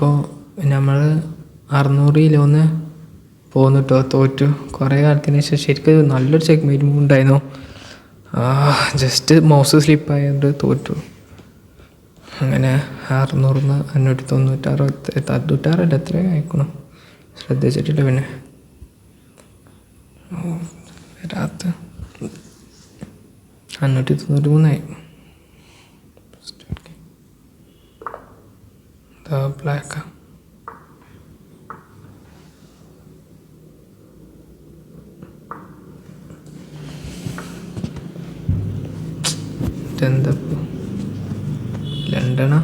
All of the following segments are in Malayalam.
അപ്പോൾ നമ്മൾ 600 കിലോന്ന് പോന്നിട്ടോ തോറ്റു. കുറേ കാലത്തിന് ശേഷം ശരിക്കും നല്ലൊരു ചെക്ക്മേറ്റ് മൂവ് ഉണ്ടായിരുന്നു. ജസ്റ്റ് മൗസ് സ്ലിപ്പായതുകൊണ്ട് തോറ്റു. അങ്ങനെ 600-ന്ന് 596 എത്രയോ അയക്കണം, ശ്രദ്ധിച്ചിട്ടില്ല. പിന്നെ വരാത്ത 593 ബ്ലാക്കാ. ഇതെന്താ ലണ്ടനാ?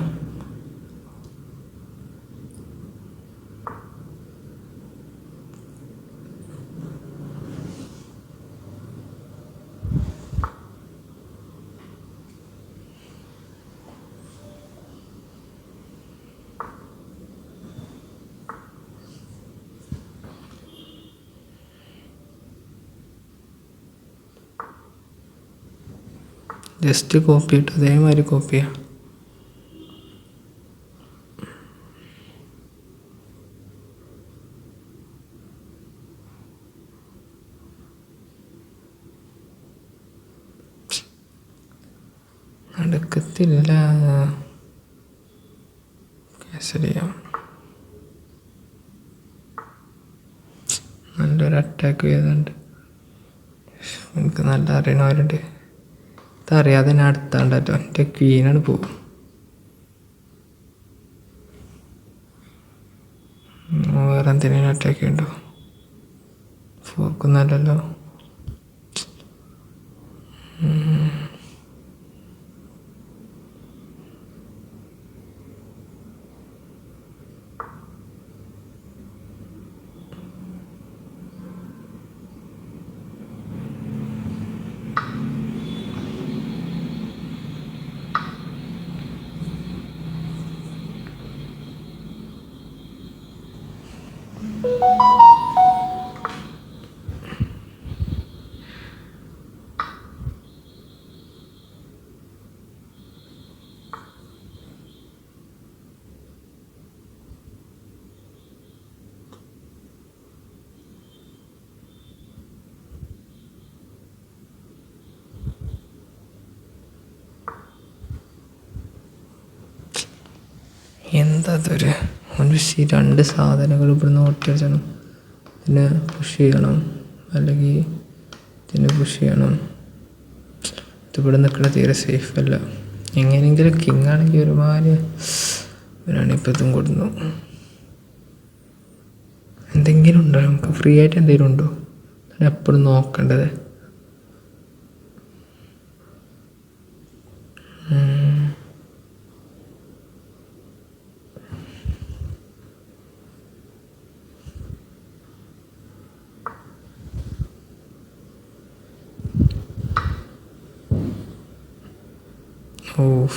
ജസ്റ്റ് കോപ്പി ഇട്ട് അതേമാതിരി കോപ്പി ചെയ്യാം. നടക്കത്തില്ല. ക്യാൻസൽ ചെയ്യാം. നല്ലൊരു അറ്റാക്ക് ചെയ്തുണ്ട്. എനിക്ക് നല്ല അറിയണവരുണ്ട്. ഇതറിയാതെ ഞാൻ അടുത്താണ്ടോ എൻ്റെ ക്വീനാണ് പോകും. വേറെ എന്തിനേലും അറ്റാക്ക് ഉണ്ടോ? ഫോക്കുന്നല്ലോ. എന്താ അതൊരു 2 സാധനങ്ങൾ ഇവിടുന്ന് ഓട്ടിച്ചണം. ഇതിനെ പുഷ് ചെയ്യണം, അല്ലെങ്കിൽ ഇതിനെ പുഷ് ചെയ്യണം. ഇതിവിടെ നിൽക്കണ തീരെ സേഫ് അല്ല. എങ്ങനെയെങ്കിലും കിങ് ആണെങ്കിൽ ഒരുപാട് ഇവരാണിപ്പോൾ ഇതും കൊടുന്നു. എന്തെങ്കിലും ഉണ്ടോ നമുക്ക്? ഫ്രീ ആയിട്ട് എന്തെങ്കിലും ഉണ്ടോ? എപ്പോഴും നോക്കേണ്ടത്.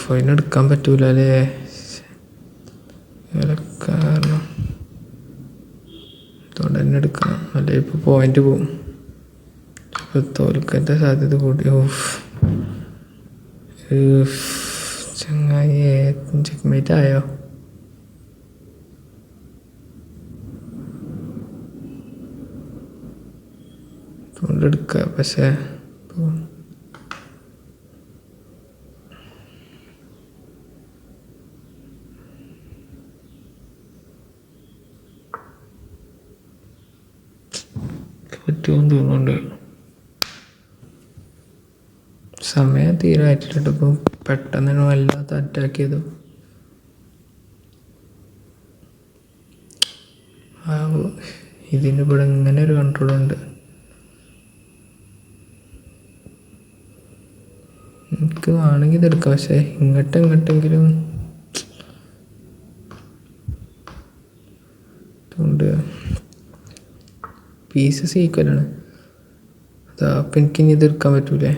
ഫൈനെടുക്കാൻ പറ്റൂല അല്ലേ? കാരണം അതുകൊണ്ട് തന്നെ എടുക്കണം, അല്ലെ ഇപ്പോൾ പോയിന്റ് പോവും. ഇപ്പോൾ തോൽക്കൻ്റെ സാധ്യത കൂടി. ചങ്ങായി ചെക്ക്മേറ്റ് ആയോ? അതുകൊണ്ടെടുക്കുക. പക്ഷേ പറ്റുമെന്ന് തോന്നുന്നുണ്ട്. സമയം തീരായിട്ടില്ല. ഇപ്പം പെട്ടെന്ന് വല്ലാത്ത അറ്റാക്ക് ചെയ്തു. ഇതിന് ഇവിടെ ഇങ്ങനെ ഒരു കൺട്രോളുണ്ട്. എനിക്ക് വേണമെങ്കിൽ ഇതെടുക്കാം, പക്ഷേ ഇങ്ങോട്ടെങ്കിലും അതുകൊണ്ട് പീസസ് ഈക്വലാണ്. അതാ അപ്പം എനിക്കിനി ഇതെടുക്കാൻ പറ്റൂലേ?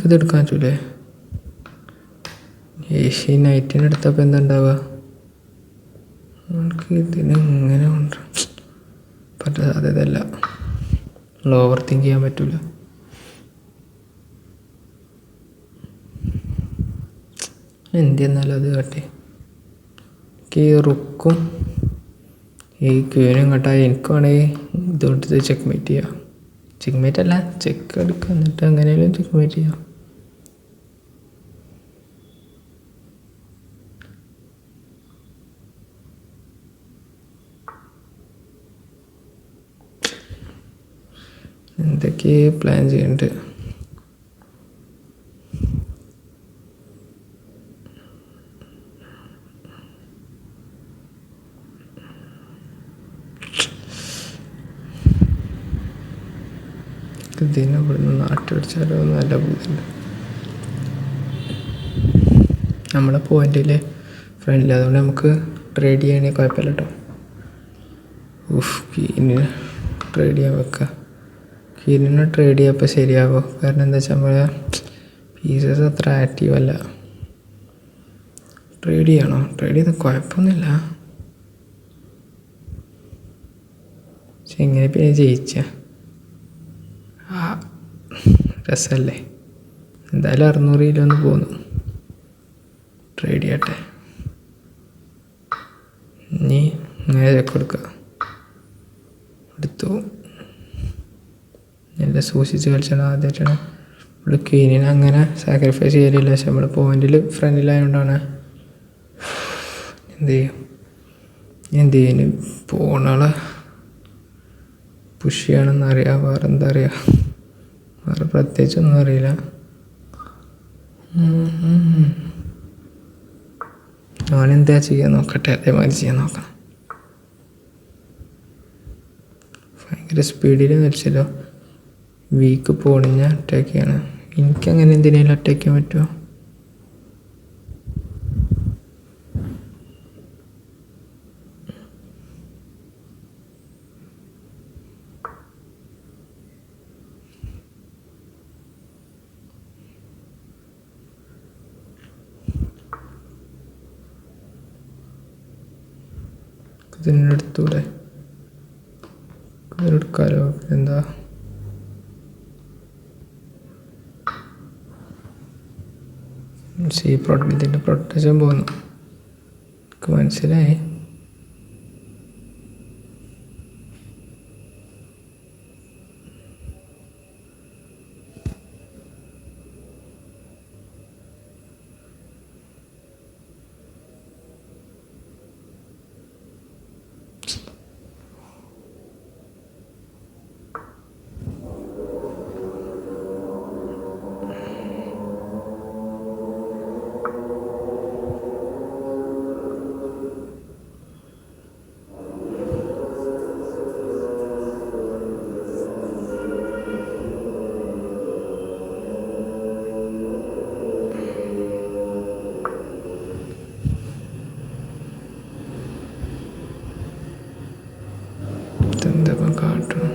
ഇതെടുക്കാൻ പറ്റൂലേ? ഈ നൈറ്റിന് എടുത്തപ്പോൾ എന്താ ഉണ്ടാവുക? നമുക്ക് ഇതിന് ഇങ്ങനെ കൊണ്ട് പറ്റാൻ സാധ്യതയല്ല. ഓവർ തിങ്ക് ചെയ്യാൻ പറ്റൂല. എന്ത് എന്നാലും അത് കാട്ടെ. ഈ റുക്കും ഈ ക്യൂനും ഇങ്ങോട്ടായി എനിക്ക് വേണമെങ്കിൽ ഇതുകൊടുത്ത് ചെക്ക് മേറ്റ് ചെയ്യാം. ചെക്ക് മേറ്റ് അല്ല, ചെക്ക് എടുക്കുക, എന്നിട്ട് എങ്ങനെയാലും ചെക്ക് മേറ്റ് ചെയ്യാം. എന്തൊക്കെ പ്ലാൻ ചെയ്യുന്നുണ്ട്. ഇതിനെ ഇവിടുന്ന് നാട്ടിടിച്ചാലോ നല്ല ബുദ്ധിമുട്ടുണ്ട്. നമ്മളെ പോയിന്റിൽ ഫ്രണ്ടിൽ, അതുകൊണ്ട് നമുക്ക് ട്രേഡ് ചെയ്യണമെങ്കിൽ കുഴപ്പമില്ല കേട്ടോ. കീനിന് ട്രേഡ് ചെയ്യാൻ വെക്കുക. കീനിനെ ട്രേഡ് ചെയ്യുമ്പോൾ ശരിയാകുമോ? കാരണം എന്താ വെച്ചാൽ നമ്മളെ പീസസ് അത്ര ആക്റ്റീവ് അല്ല. ട്രേഡ് ചെയ്യണോ? ട്രേഡ് ചെയ്താൽ കുഴപ്പമൊന്നുമില്ല, പക്ഷെ എങ്ങനെ പിന്നെ ജയിച്ച രസമല്ലേ. എന്തായാലും 600 കിലോ ഒന്ന് പോന്നു. ട്രേഡ് ചെയ്യട്ടെ. ഇനി ഇങ്ങനെ ചെക്ക് കൊടുക്കുക. എടുത്തു. എല്ലാം സൂക്ഷിച്ച് കളിച്ചാണ്. ആദ്യമായിട്ടാണ് നമ്മൾ ക്വീനിനെ അങ്ങനെ സാക്രിഫൈസ് ചെയ്യലില്ല, പക്ഷെ നമ്മൾ പോയിന്റിൽ ഫ്രണ്ടിലായതുകൊണ്ടാണ്. എന്ത് ചെയ്യും പോണാളെ പുഷ് ചെയ്യണമെന്നറിയാം. വേറെ എന്താ അറിയാം, വേറെ പ്രത്യേകിച്ചൊന്നും അറിയില്ല. ഞാനെന്താ ചെയ്യാൻ നോക്കട്ടെ, അതേമാതിരി ചെയ്യാൻ നോക്കണം. ഭയങ്കര സ്പീഡിൽ മരിച്ചല്ലോ. വീക്ക് പോണിഞ്ഞ അറ്റാക്ക് ചെയ്യണം. എനിക്കങ്ങനെ എന്തിനേലും അറ്റാക്ക് ചെയ്യാൻ പറ്റുമോ? ഇതിനെടുത്തൂടെ? എടുക്കാലോ. എന്താ ഇതിൻ്റെ പ്രൊട്ടക്ഷൻ പോകുന്നു, എനിക്ക് മനസ്സിലായി. എന്തൊക്കെ കാട്ടണം?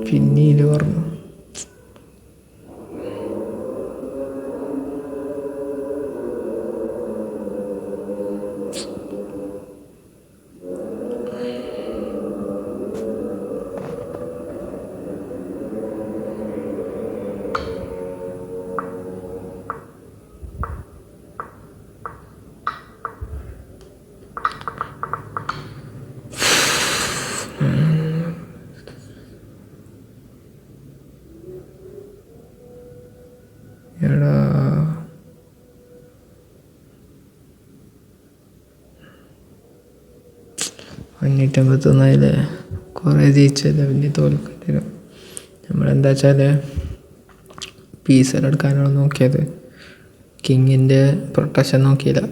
പിന്നീല് പറഞ്ഞു. എടാ അഞ്ഞൂറ്റമ്പത്തൊന്നായില്ലേ, കുറേ ജയിച്ചല്ലേ, പിന്നെ തോൽക്കേണ്ടി വരും. നമ്മളെന്താ വെച്ചാൽ പീസെല്ലാം എടുക്കാനാണ് നോക്കിയത്, കിങ്ങിൻ്റെ പ്രൊട്ടക്ഷൻ നോക്കിയില്ല.